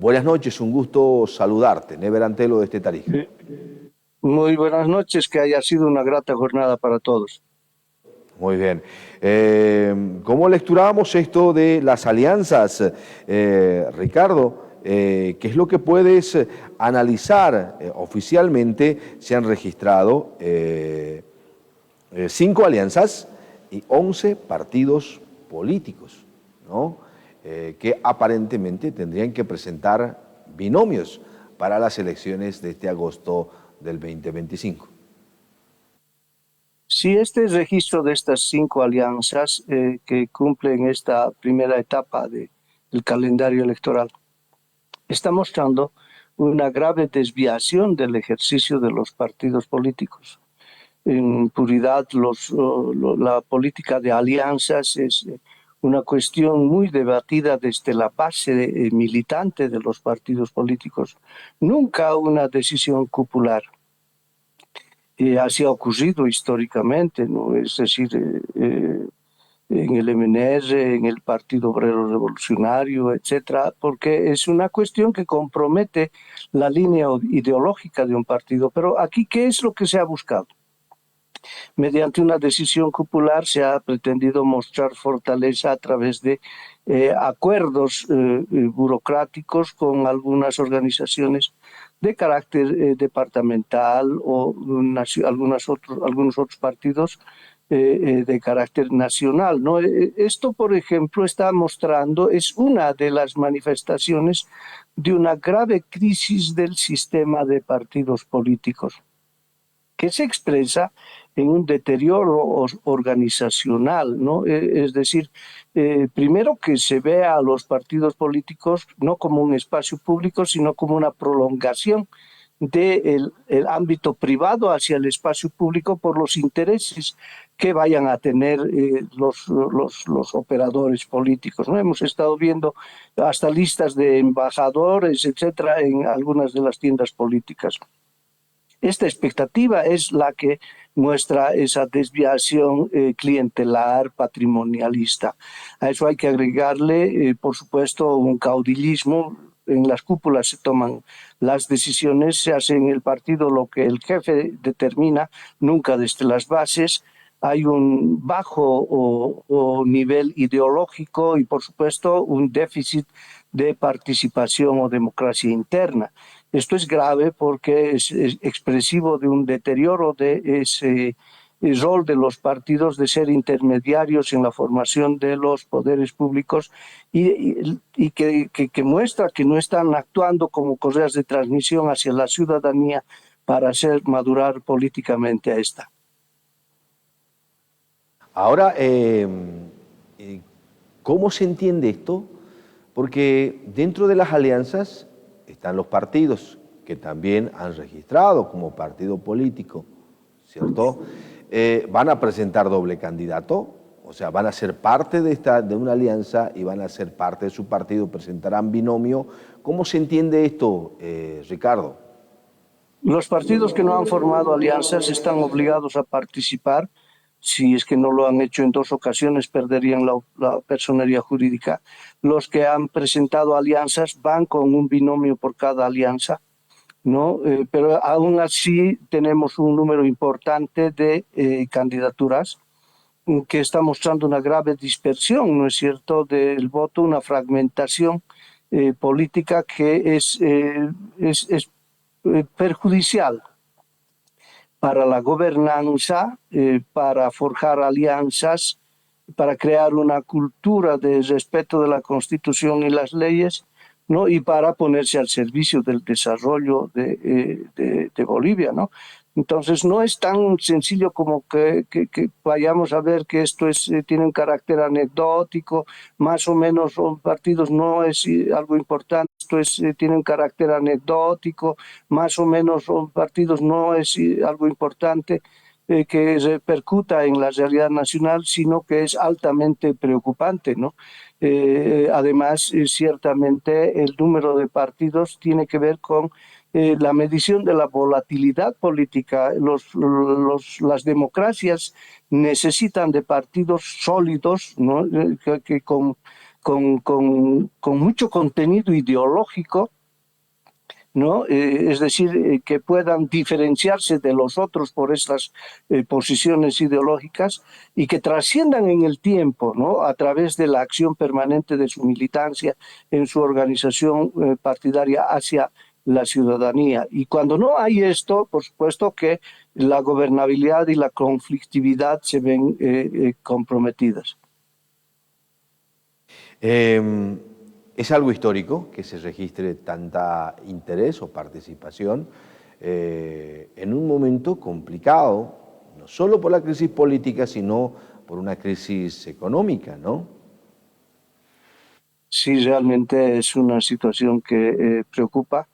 buenas noches, un gusto saludarte. Never Antelo desde Tarija. Muy buenas noches, que haya sido una grata jornada para todos. Muy bien. ¿Cómo lecturamos esto de las alianzas, Ricardo? ¿Qué es lo que puedes analizar? Oficialmente se han registrado 5 alianzas y 11 partidos políticos, ¿no? Que aparentemente tendrían que presentar binomios para las elecciones de este agosto del 2025. Si este registro de estas 5 alianzas que cumplen esta primera etapa del calendario electoral está mostrando una grave desviación del ejercicio de los partidos políticos. En puridad, la política de alianzas es una cuestión muy debatida desde la base militante de los partidos políticos, nunca una decisión popular. Así ha ocurrido históricamente, ¿no? Es decir, en el MNR, en el Partido Obrero Revolucionario, etcétera, porque es una cuestión que compromete la línea ideológica de un partido. Pero aquí, ¿qué es lo que se ha buscado? Mediante una decisión popular se ha pretendido mostrar fortaleza a través de acuerdos burocráticos con algunas organizaciones de carácter departamental o algunos otros partidos de carácter nacional, ¿no? Esto, por ejemplo, está mostrando, es una de las manifestaciones de una grave crisis del sistema de partidos políticos, que se expresa en un deterioro organizacional, ¿no? Es decir, primero que se vea a los partidos políticos no como un espacio público, sino como una prolongación del ámbito privado hacia el espacio público por los intereses que vayan a tener los operadores políticos, ¿no? Hemos estado viendo hasta listas de embajadores, etcétera, en algunas de las tiendas políticas. Esta expectativa es la que muestra esa desviación clientelar, patrimonialista. A eso hay que agregarle, por supuesto, un caudillismo. En las cúpulas se toman las decisiones, se hace en el partido lo que el jefe determina, nunca desde las bases. Hay un bajo o nivel ideológico y, por supuesto, un déficit de participación o democracia interna. Esto es grave porque es expresivo de un deterioro de ese rol de los partidos de ser intermediarios en la formación de los poderes públicos y que muestra que no están actuando como correas de transmisión hacia la ciudadanía para hacer madurar políticamente a esta. Ahora, ¿cómo se entiende esto? Porque dentro de las alianzas están los partidos que también han registrado como partido político, ¿cierto? Van a presentar doble candidato, o sea, van a ser parte de una alianza y van a ser parte de su partido, presentarán binomio. ¿Cómo se entiende esto, Ricardo? Los partidos que no han formado alianzas están obligados a participar. Si es que no lo han hecho en 2 ocasiones, perderían la personería jurídica. Los que han presentado alianzas van con un binomio por cada alianza, ¿no? Pero aún así tenemos un número importante de candidaturas que está mostrando una grave dispersión, ¿no es cierto?, del voto, una fragmentación política que es perjudicial para la gobernanza, para forjar alianzas, para crear una cultura de respeto de la Constitución y las leyes, ¿no? Y para ponerse al servicio del desarrollo de Bolivia, ¿no? Entonces no es tan sencillo como que vayamos a ver que esto tiene un carácter anecdótico, más o menos son partidos, no es algo importante, esto tiene un carácter anecdótico, más o menos son partidos, no es algo importante que repercuta en la realidad nacional, sino que es altamente preocupante, ¿no? Además, ciertamente el número de partidos tiene que ver con la medición de la volatilidad política. Las democracias necesitan de partidos sólidos, ¿no? con mucho contenido ideológico, ¿no? Es decir, que puedan diferenciarse de los otros por estas posiciones ideológicas y que trasciendan en el tiempo, ¿no? A través de la acción permanente de su militancia en su organización partidaria hacia la ciudadanía. Y cuando no hay esto, por supuesto que la gobernabilidad y la conflictividad se ven comprometidas. Es algo histórico que se registre tanta interés o participación en un momento complicado, no solo por la crisis política, sino por una crisis económica, ¿no? Sí, realmente es una situación que preocupa.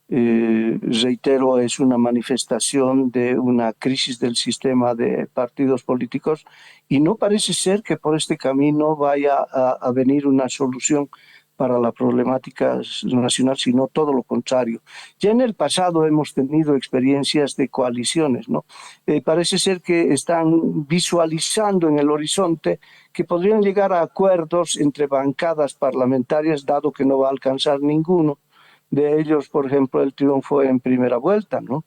Reitero, es una manifestación de una crisis del sistema de partidos políticos y no parece ser que por este camino vaya a venir una solución para la problemática nacional, sino todo lo contrario. Ya en el pasado hemos tenido experiencias de coaliciones, ¿no? Parece ser que están visualizando en el horizonte que podrían llegar a acuerdos entre bancadas parlamentarias, dado que no va a alcanzar ninguno de ellos, por ejemplo, el triunfo en primera vuelta, ¿no?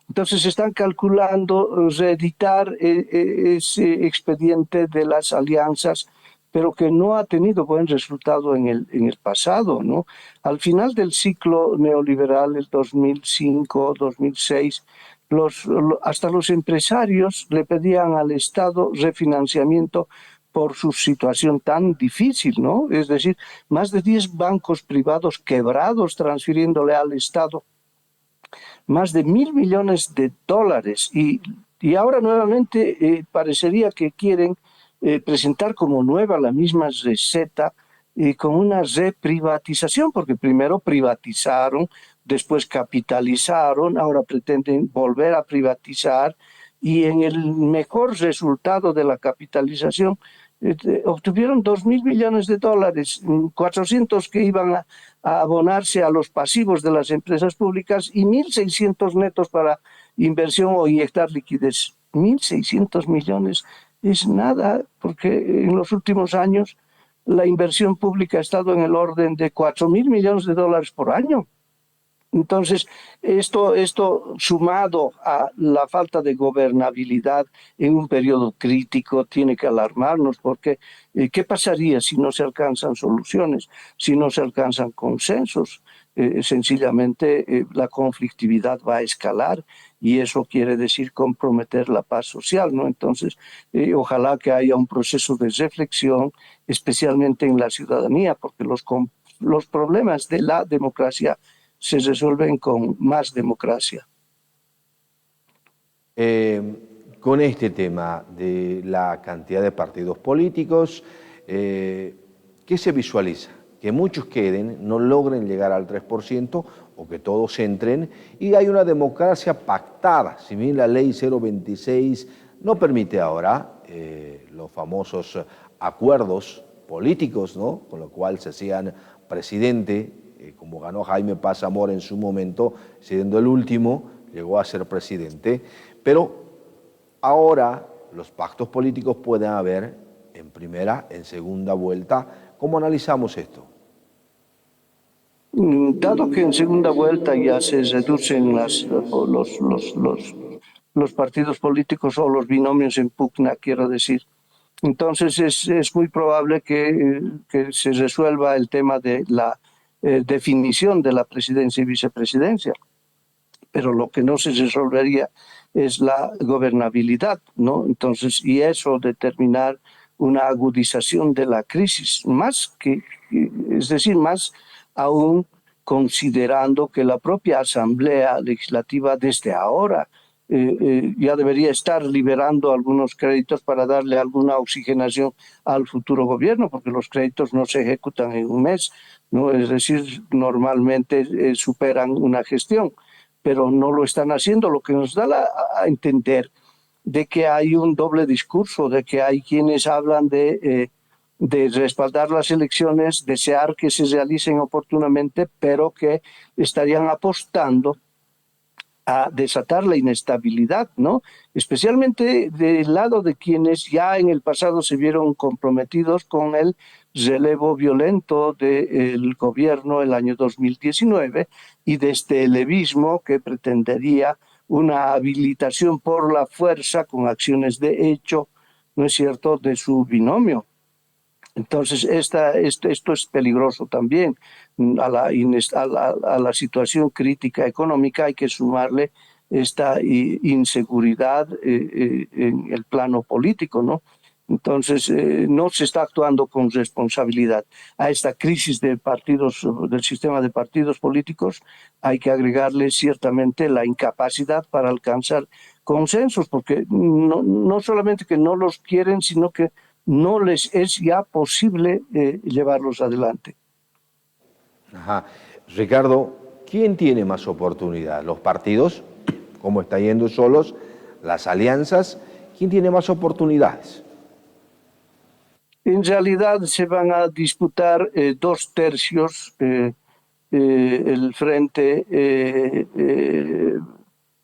Entonces están calculando reeditar ese expediente de las alianzas, pero que no ha tenido buen resultado en el pasado, ¿no? Al final del ciclo neoliberal, el 2005, 2006, hasta los empresarios le pedían al Estado refinanciamiento por su situación tan difícil, ¿no? Es decir, más de 10 bancos privados quebrados transfiriéndole al Estado más de $1.000 millones y ahora nuevamente parecería que quieren presentar como nueva la misma receta con una reprivatización, porque primero privatizaron, después capitalizaron, ahora pretenden volver a privatizar y en el mejor resultado de la capitalización obtuvieron $2.000 millones, 400 que iban a abonarse a los pasivos de las empresas públicas y 1.600 netos para inversión o inyectar liquidez. 1.600 millones es nada, porque en los últimos años la inversión pública ha estado en el orden de $4.000 millones por año. Entonces, esto sumado a la falta de gobernabilidad en un periodo crítico tiene que alarmarnos porque ¿qué pasaría si no se alcanzan soluciones, si no se alcanzan consensos? Sencillamente la conflictividad va a escalar y eso quiere decir comprometer la paz social, ¿no? Entonces, ojalá que haya un proceso de reflexión, especialmente en la ciudadanía, porque los problemas de la democracia se resuelven con más democracia. Con este tema de la cantidad de partidos políticos, ¿qué se visualiza? Que muchos queden, no logren llegar al 3% o que todos entren y hay una democracia pactada. Si bien la ley 026 no permite ahora los famosos acuerdos políticos, ¿no? Con lo cual se hacían presidente, como ganó Jaime Paz Amor en su momento, siendo el último, llegó a ser presidente, pero ahora los pactos políticos pueden haber en primera, en segunda vuelta. ¿Cómo analizamos esto? Dado que en segunda vuelta ya se reducen los partidos políticos o los binomios en pugna, quiero decir, entonces es muy probable que se resuelva el tema de la definición de la presidencia y vicepresidencia, pero lo que no se resolvería es la gobernabilidad, ¿no? Entonces, y eso determinar una agudización de la crisis, es decir, más aún considerando que la propia Asamblea Legislativa desde ahora ya debería estar liberando algunos créditos para darle alguna oxigenación al futuro gobierno, porque los créditos no se ejecutan en un mes, ¿no? Es decir, normalmente superan una gestión, pero no lo están haciendo, lo que nos da a entender de que hay un doble discurso, de que hay quienes hablan de respaldar las elecciones, desear que se realicen oportunamente, pero que estarían apostando a desatar la inestabilidad, ¿no? Especialmente del lado de quienes ya en el pasado se vieron comprometidos con el relevo violento del gobierno el año 2019 y de este levismo que pretendería una habilitación por la fuerza con acciones de hecho, ¿no es cierto?, de su binomio. Entonces, esto es peligroso también. A la situación crítica económica hay que sumarle esta inseguridad en el plano político, ¿no? Entonces, no se está actuando con responsabilidad. A esta crisis de partidos, del sistema de partidos políticos, hay que agregarle ciertamente la incapacidad para alcanzar consensos, porque no solamente que no los quieren, sino que no les es ya posible llevarlos adelante. Ajá. Ricardo, ¿quién tiene más oportunidad? ¿Los partidos, cómo está yendo solos? ¿Las alianzas? ¿Quién tiene más oportunidades? En realidad se van a disputar 2/3, el Frente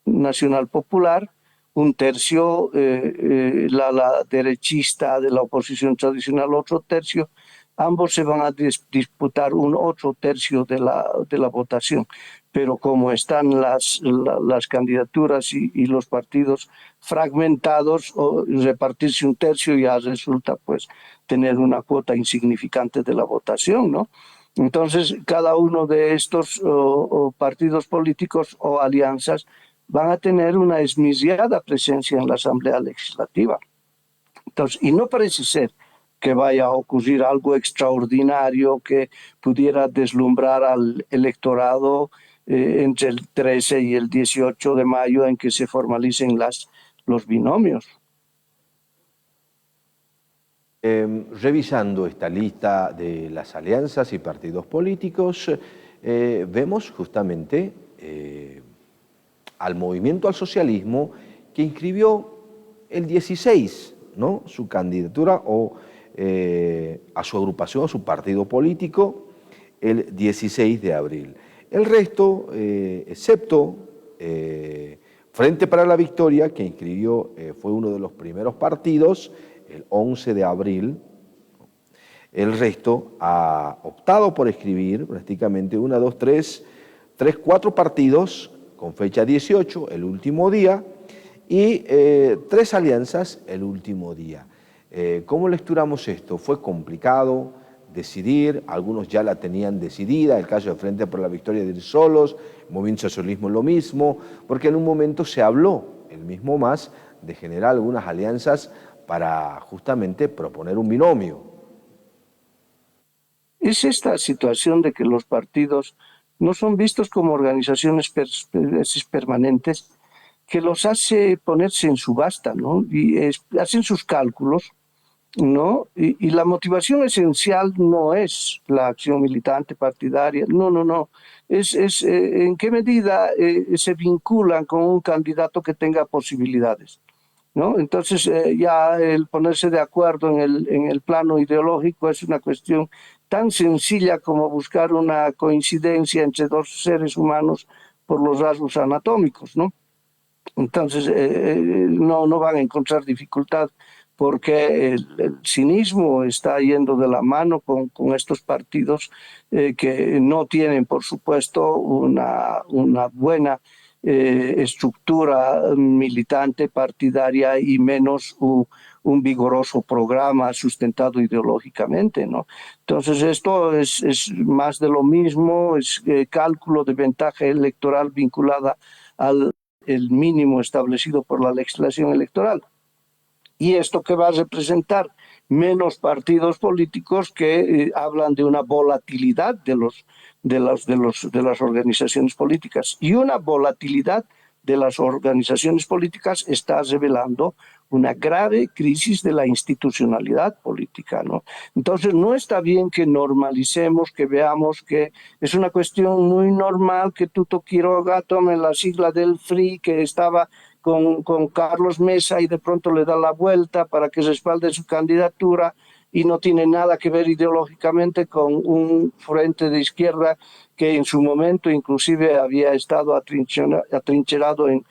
Nacional Popular, 1/3 la derechista de la oposición tradicional, otro tercio. Ambos se van a disputar un otro tercio de la votación, pero como están las candidaturas y los partidos fragmentados, o repartirse un tercio ya resulta pues tener una cuota insignificante de la votación, ¿no? Entonces, cada uno de estos partidos políticos o alianzas van a tener una esmisiada presencia en la Asamblea Legislativa. Entonces, y no parece ser que vaya a ocurrir algo extraordinario que pudiera deslumbrar al electorado entre el 13 y el 18 de mayo en que se formalicen los binomios. Revisando esta lista de las alianzas y partidos políticos, vemos justamente al movimiento al socialismo que inscribió el 16, ¿no?, su candidatura o a su agrupación, a su partido político, el 16 de abril. El resto, excepto Frente para la Victoria, que inscribió, fue uno de los primeros partidos, el 11 de abril, el resto ha optado por escribir prácticamente 4 partidos con fecha 18, el último día, y 3 alianzas el último día. ¿Cómo lecturamos esto? ¿Fue complicado decidir? Algunos ya la tenían decidida, el caso de Frente por la Victoria de ir solos, el Movimiento Socialismo lo mismo, porque en un momento se habló, el mismo MAS, de generar algunas alianzas para justamente proponer un binomio. Es esta situación de que los partidos no son vistos como organizaciones permanentes que los hace ponerse en subasta, ¿no? Y hacen sus cálculos, ¿no? Y la motivación esencial no es la acción militante partidaria, no. Es en qué medida se vinculan con un candidato que tenga posibilidades, ¿no? Entonces ya el ponerse de acuerdo en el plano ideológico es una cuestión tan sencilla como buscar una coincidencia entre dos seres humanos por los rasgos anatómicos, ¿no? Entonces no van a encontrar dificultad porque el cinismo está yendo de la mano con estos partidos que no tienen, por supuesto, una buena estructura militante partidaria y menos un vigoroso programa sustentado ideológicamente, ¿no? Entonces esto es más de lo mismo, es cálculo de ventaja electoral vinculada al el mínimo establecido por la legislación electoral. ¿Y esto qué va a representar? Menos partidos políticos que hablan de una volatilidad de las organizaciones políticas. Y una volatilidad de las organizaciones políticas está revelando una grave crisis de la institucionalidad política, ¿no? Entonces no está bien que normalicemos, que veamos que es una cuestión muy normal que Tuto Quiroga tome la sigla del FRI, que estaba con Carlos Mesa y de pronto le da la vuelta para que respalde su candidatura y no tiene nada que ver ideológicamente con un frente de izquierda que en su momento inclusive había estado atrincherado en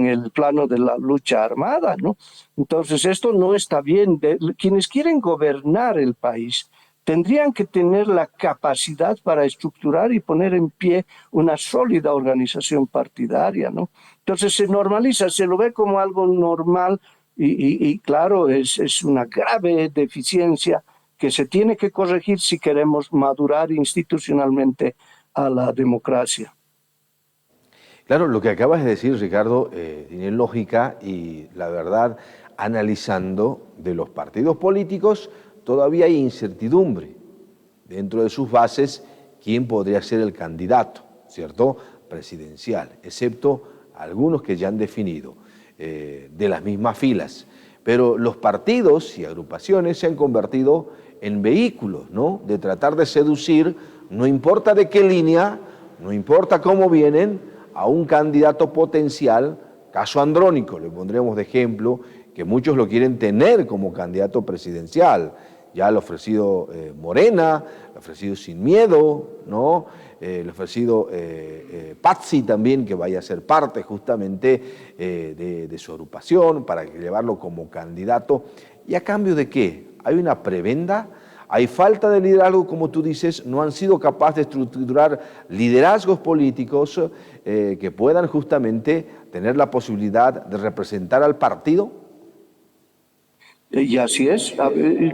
el plano de la lucha armada, ¿no? Entonces esto no está bien. Quienes quieren gobernar el país tendrían que tener la capacidad para estructurar y poner en pie una sólida organización partidaria, ¿no? Entonces se normaliza, se lo ve como algo normal y claro, es una grave deficiencia que se tiene que corregir si queremos madurar institucionalmente a la democracia. Claro, lo que acabas de decir, Ricardo, tiene lógica y la verdad, analizando de los partidos políticos, todavía hay incertidumbre dentro de sus bases quién podría ser el candidato, ¿cierto? Presidencial, excepto algunos que ya han definido, de las mismas filas. Pero los partidos y agrupaciones se han convertido en vehículos, ¿no? De tratar de seducir, no importa de qué línea, no importa cómo vienen, a un candidato potencial, caso Andrónico, le pondremos de ejemplo, que muchos lo quieren tener como candidato presidencial. Ya lo ha ofrecido Morena, lo ha ofrecido Sin Miedo, ¿no? Lo ha ofrecido Pazzi también, que vaya a ser parte justamente de su agrupación para llevarlo como candidato. ¿Y a cambio de qué? ¿Hay una prebenda? ¿Hay falta de liderazgo, como tú dices? ¿No han sido capaces de estructurar liderazgos políticos que puedan justamente tener la posibilidad de representar al partido? Y así es.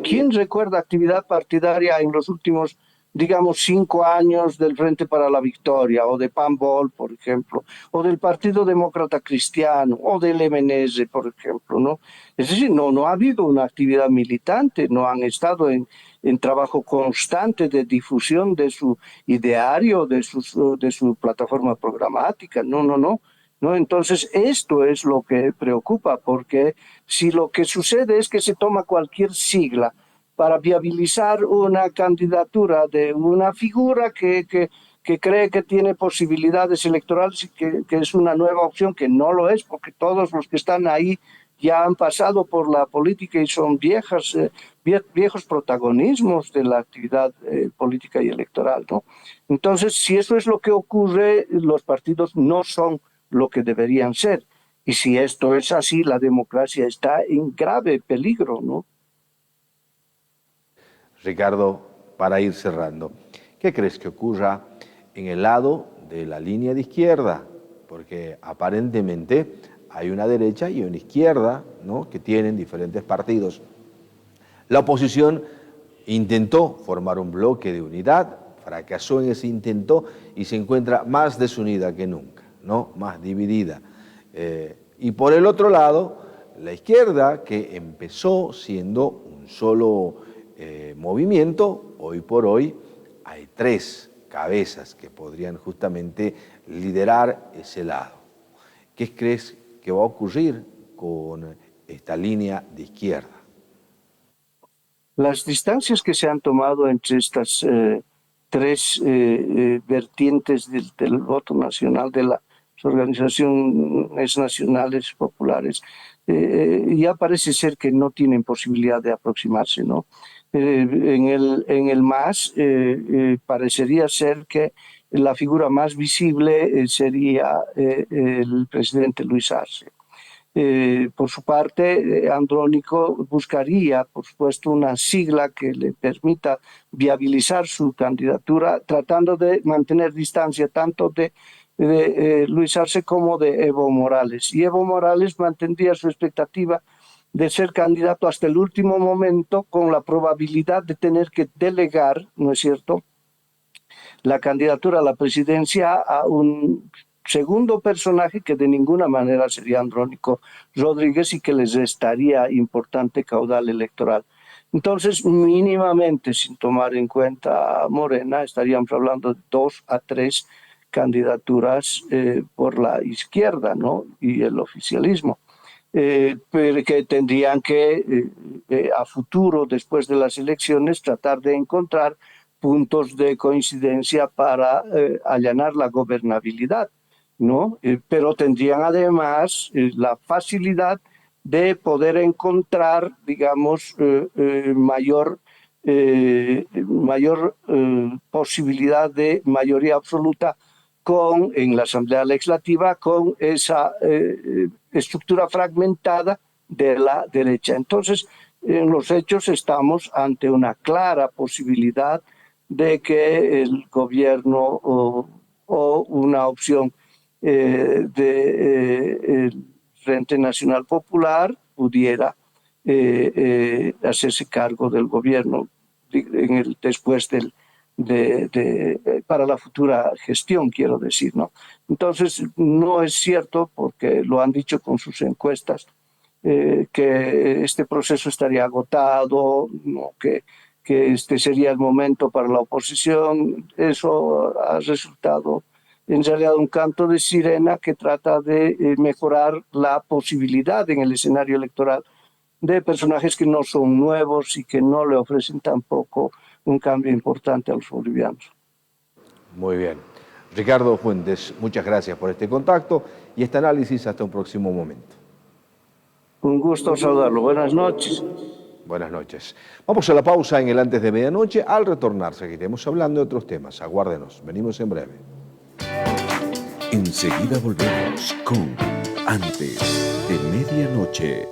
¿Quién recuerda actividad partidaria en los últimos, digamos, 5 años del Frente para la Victoria o de PANBOL, por ejemplo, o del Partido Demócrata Cristiano o del MNS, por ejemplo, ¿no? Es decir, no ha habido una actividad militante, no han estado en trabajo constante de difusión de su ideario, de su plataforma programática. No. ¿No? Entonces, esto es lo que preocupa, porque si lo que sucede es que se toma cualquier sigla para viabilizar una candidatura de una figura que cree que tiene posibilidades electorales y que es una nueva opción, que no lo es, porque todos los que están ahí ya han pasado por la política y son viejos protagonismos de la actividad política y electoral, ¿no? Entonces, si eso es lo que ocurre, los partidos no son lo que deberían ser. Y si esto es así, la democracia está en grave peligro, ¿no? Ricardo, para ir cerrando, ¿qué crees que ocurra en el lado de la línea de izquierda? Porque aparentemente hay una derecha y una izquierda, ¿no?, que tienen diferentes partidos. La oposición intentó formar un bloque de unidad, fracasó en ese intento y se encuentra más desunida que nunca, ¿no?, más dividida. Y por el otro lado, la izquierda, que empezó siendo un solo movimiento, hoy por hoy hay 3 cabezas que podrían justamente liderar ese lado. ¿Qué crees que va a ocurrir con esta línea de izquierda? Las distancias que se han tomado entre estas 3 vertientes del voto nacional de las organizaciones nacionales populares ya parece ser que no tienen posibilidad de aproximarse, ¿no? En el MAS parecería ser que la figura más visible sería el presidente Luis Arce. Por su parte, Andrónico buscaría, por supuesto, una sigla que le permita viabilizar su candidatura, tratando de mantener distancia tanto de Luis Arce como de Evo Morales. Y Evo Morales mantendría su expectativa de ser candidato hasta el último momento, con la probabilidad de tener que delegar, ¿no es cierto?, la candidatura a la presidencia a un segundo personaje que de ninguna manera sería Andrónico Rodríguez y que les restaría importante caudal electoral. Entonces, mínimamente, sin tomar en cuenta a Morena, estaríamos hablando de 2 a 3 candidaturas por la izquierda, ¿no?, y el oficialismo. Pero que tendrían que a futuro, después de las elecciones, tratar de encontrar puntos de coincidencia para allanar la gobernabilidad, ¿no? Pero tendrían además la facilidad de poder encontrar, digamos, mayor mayor posibilidad de mayoría absoluta en la Asamblea Legislativa con esa estructura fragmentada de la derecha. Entonces, en los hechos estamos ante una clara posibilidad de que el gobierno o una opción el Frente Nacional Popular pudiera hacerse cargo del gobierno después para la futura gestión, quiero decir, ¿no? Entonces, no es cierto, porque lo han dicho con sus encuestas, que este proceso estaría agotado, ¿no? que este sería el momento para la oposición. Eso ha resultado en realidad un canto de sirena que trata de mejorar la posibilidad en el escenario electoral de personajes que no son nuevos y que no le ofrecen tampoco un cambio importante a los bolivianos. Muy bien. Ricardo Fuentes, muchas gracias por este contacto y este análisis. Hasta un próximo momento. Un gusto saludarlo. Buenas noches. Buenas noches. Vamos a la pausa en el Antes de Medianoche. Al retornar seguiremos hablando de otros temas. Aguárdenos. Venimos en breve. Enseguida volvemos con Antes de Medianoche.